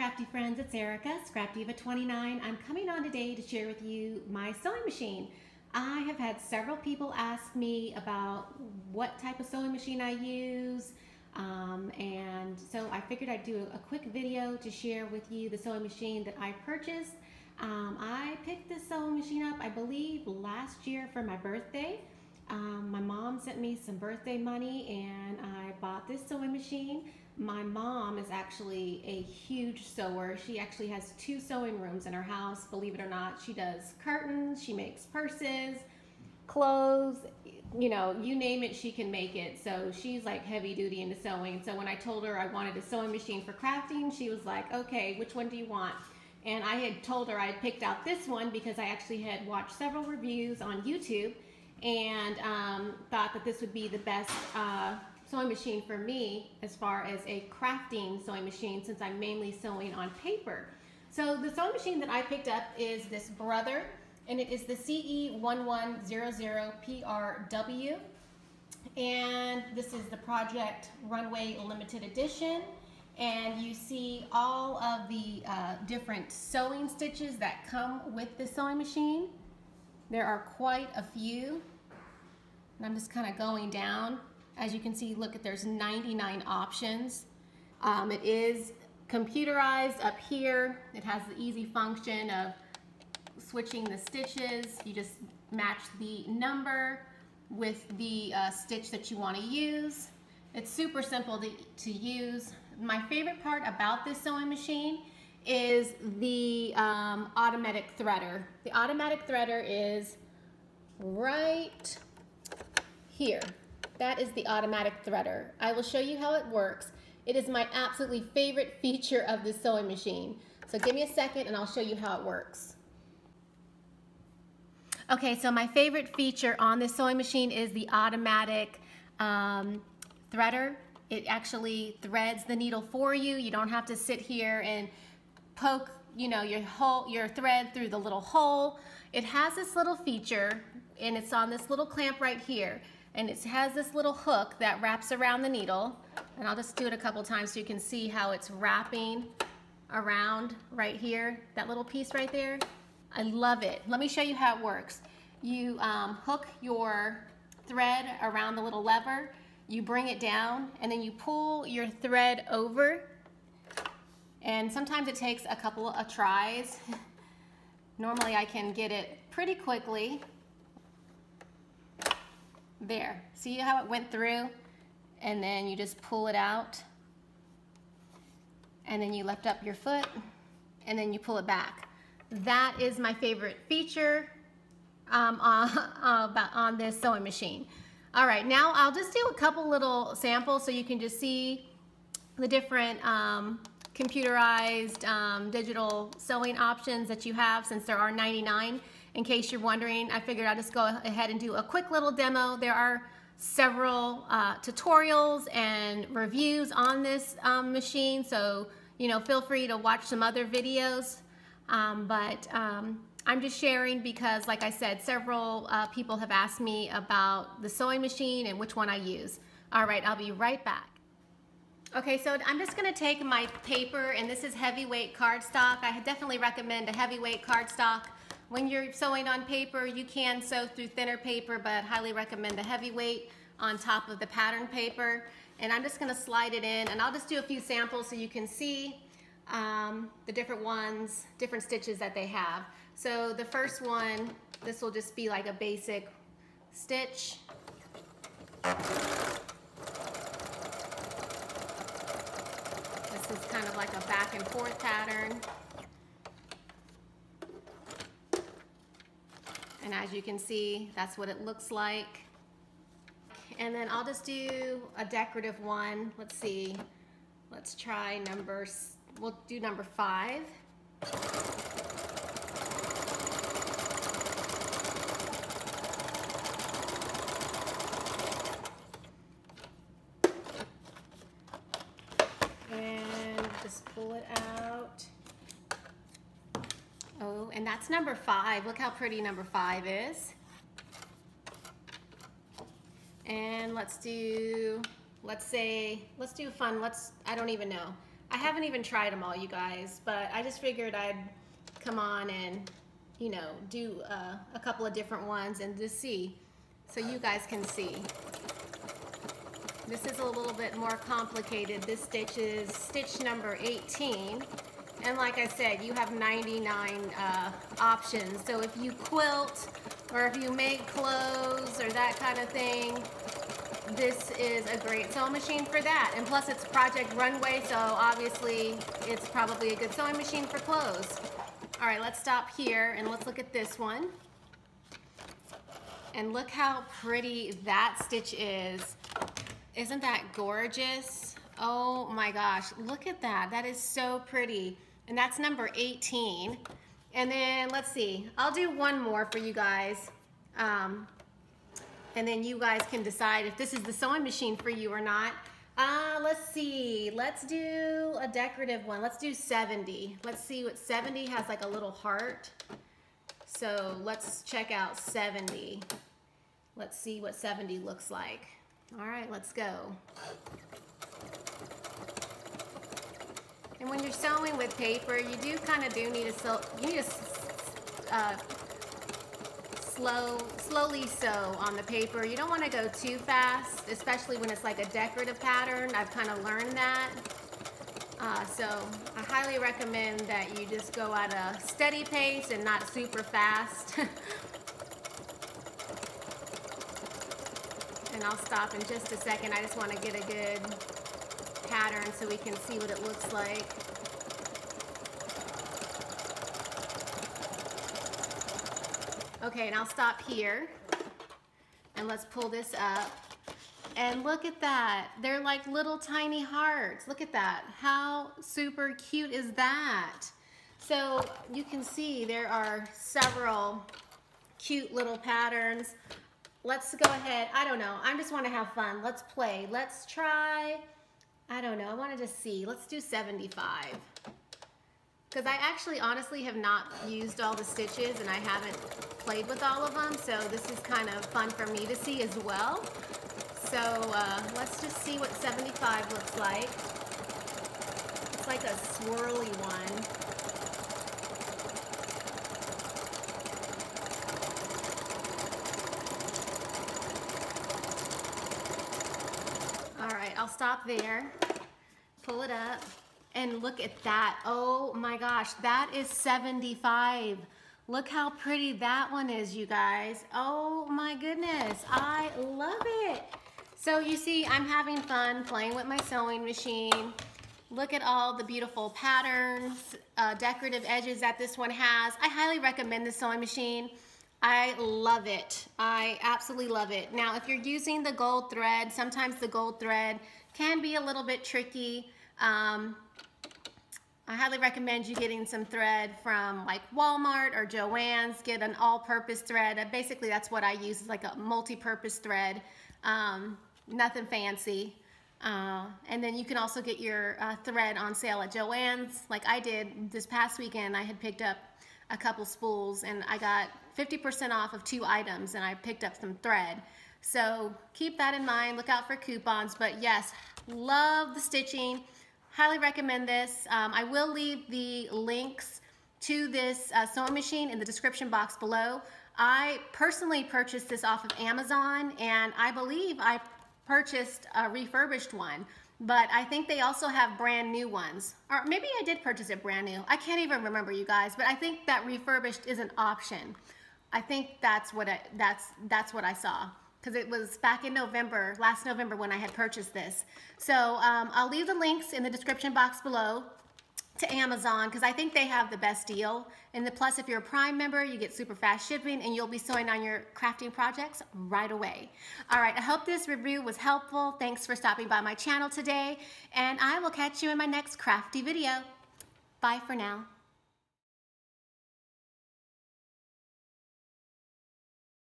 crafty friends, it's Erica, Scrapdiva29. I'm coming on today to share with you my sewing machine. I have had several people ask me about what type of sewing machine I use, and so I figured I'd do a quick video to share with you the sewing machine that I purchased. I picked this sewing machine up, I believe, last year for my birthday. My mom sent me some birthday money and I bought this sewing machine. My mom is actually a huge sewer. She actually has 2 sewing rooms in her house, believe it or not. She does curtains, she makes purses, clothes, you know, you name it, she can make it. So she's like heavy duty into sewing. So when I told her I wanted a sewing machine for crafting, she was like, okay, which one do you want? And I had told her I had picked out this one because I actually had watched several reviews on YouTube and thought that this would be the best sewing machine for me as far as a crafting sewing machine, since I'm mainly sewing on paper. So the sewing machine that I picked up is this Brother, and it is the CE1100PRW, and this is the Project Runway limited edition. And you see all of the different sewing stitches that come with the sewing machine. There are quite a few, and I'm just kind of going down. As you can see, look, there's 99 options. It is computerized up here. It has the easy function of switching the stitches. You just match the number with the stitch that you want to use. It's super simple to use. My favorite part about this sewing machine is the automatic threader. The automatic threader is right here. That is the automatic threader. I will show you how it works. It is my absolutely favorite feature of this sewing machine. So give me a second and I'll show you how it works. Okay, so my favorite feature on this sewing machine is the automatic threader. It actually threads the needle for you. You don't have to sit here and poke, you know, your thread through the little hole. It has this little feature, and it's on this little clamp right here. And it has this little hook that wraps around the needle. And I'll just do it a couple times so you can see how it's wrapping around right here, that little piece right there. I love it. Let me show you how it works. You hook your thread around the little lever, you bring it down, and then you pull your thread over. And sometimes it takes a couple of tries. Normally I can get it pretty quickly. There, see how it went through? And then you just pull it out, and then you lift up your foot, and then you pull it back. That is my favorite feature on this sewing machine. All right, now I'll just do a couple little samples so you can just see the different computerized digital sewing options that you have, since there are 99. In case you're wondering, I figured I'd just go ahead and do a quick little demo. There are several tutorials and reviews on this machine, so you know, feel free to watch some other videos. I'm just sharing because, like I said, several people have asked me about the sewing machine and which one I use. All right, I'll be right back. Okay, so I'm just going to take my paper, and this is heavyweight cardstock. I definitely recommend a heavyweight cardstock. When you're sewing on paper, you can sew through thinner paper, but highly recommend the heavyweight on top of the pattern paper. And I'm just going to slide it in, and I'll just do a few samples so you can see the different ones, different stitches that they have. So the first one, this will just be like a basic stitch. This is kind of like a back and forth pattern. And as you can see, that's what it looks like. And then I'll just do a decorative one. Let's see. Let's try we'll do number 5. And just pull it out. Oh, and that's number 5. Look how pretty number 5 is. And let's do fun. I don't even know. I haven't even tried them all, you guys, but I just figured I'd come on and, you know, do a couple of different ones and just see, so you guys can see. This is a little bit more complicated. This stitch is stitch number 18. And like I said, you have 99 options. So if you quilt or if you make clothes or that kind of thing, this is a great sewing machine for that. And plus it's Project Runway, so obviously it's probably a good sewing machine for clothes. All right, let's stop here and let's look at this one. And look how pretty that stitch is. Isn't that gorgeous? Oh my gosh, look at that. That is so pretty. And that's number 18. And then let's see, I'll do one more for you guys. And then you guys can decide if this is the sewing machine for you or not. Let's see, let's do a decorative one. Let's do 70. Let's see what 70 has, like a little heart. So let's check out 70. Let's see what 70 looks like. All right, let's go. And when you're sewing with paper, you do kind of need to sew. You need to slowly sew on the paper. You don't want to go too fast, especially when it's like a decorative pattern. I've kind of learned that. So I highly recommend that you just go at a steady pace and not super fast. And I'll stop in just a second. I just want to get a good pattern so we can see what it looks like. Okay, and I'll stop here. And let's pull this up. And look at that. They're like little tiny hearts. Look at that. How super cute is that? So you can see there are several cute little patterns. Let's go ahead. I don't know. I just want to have fun. Let's play. Let's try. I don't know. I want to just see. Let's do 75. Because I actually honestly have not used all the stitches and I haven't played with all of them. So this is kind of fun for me to see as well. So let's just see what 75 looks like. It's like a swirly one. I'll stop there, pull it up, and look at that. Oh my gosh, that is 75. Look how pretty that one is, you guys. Oh my goodness, I love it. So you see, I'm having fun playing with my sewing machine. Look at all the beautiful patterns, decorative edges that this one has. I highly recommend this sewing machine. I love it. I absolutely love it. Now, if you're using the gold thread, sometimes the gold thread can be a little bit tricky. I highly recommend you getting some thread from like Walmart or Joann's. Get an all-purpose thread. Basically, that's what I use. It's like a multi-purpose thread. Nothing fancy. And then you can also get your thread on sale at Joann's. Like I did this past weekend, I had picked up a couple spools and I got 50% off of 2 items and I picked up some thread. So keep that in mind, look out for coupons, but yes, love the stitching, highly recommend this. I will leave the links to this sewing machine in the description box below. I personally purchased this off of Amazon and I believe I purchased a refurbished one. But I think they also have brand new ones. Or maybe I did purchase it brand new. I can't even remember, you guys, but I think that refurbished is an option. I think that's what I saw. Because it was back in November, last November when I had purchased this. So I'll leave the links in the description box below to Amazon because I think they have the best deal. And plus, if you're a Prime member, you get super fast shipping and you'll be sewing on your crafting projects right away. All right, I hope this review was helpful. Thanks for stopping by my channel today, and I will catch you in my next crafty video. Bye for now.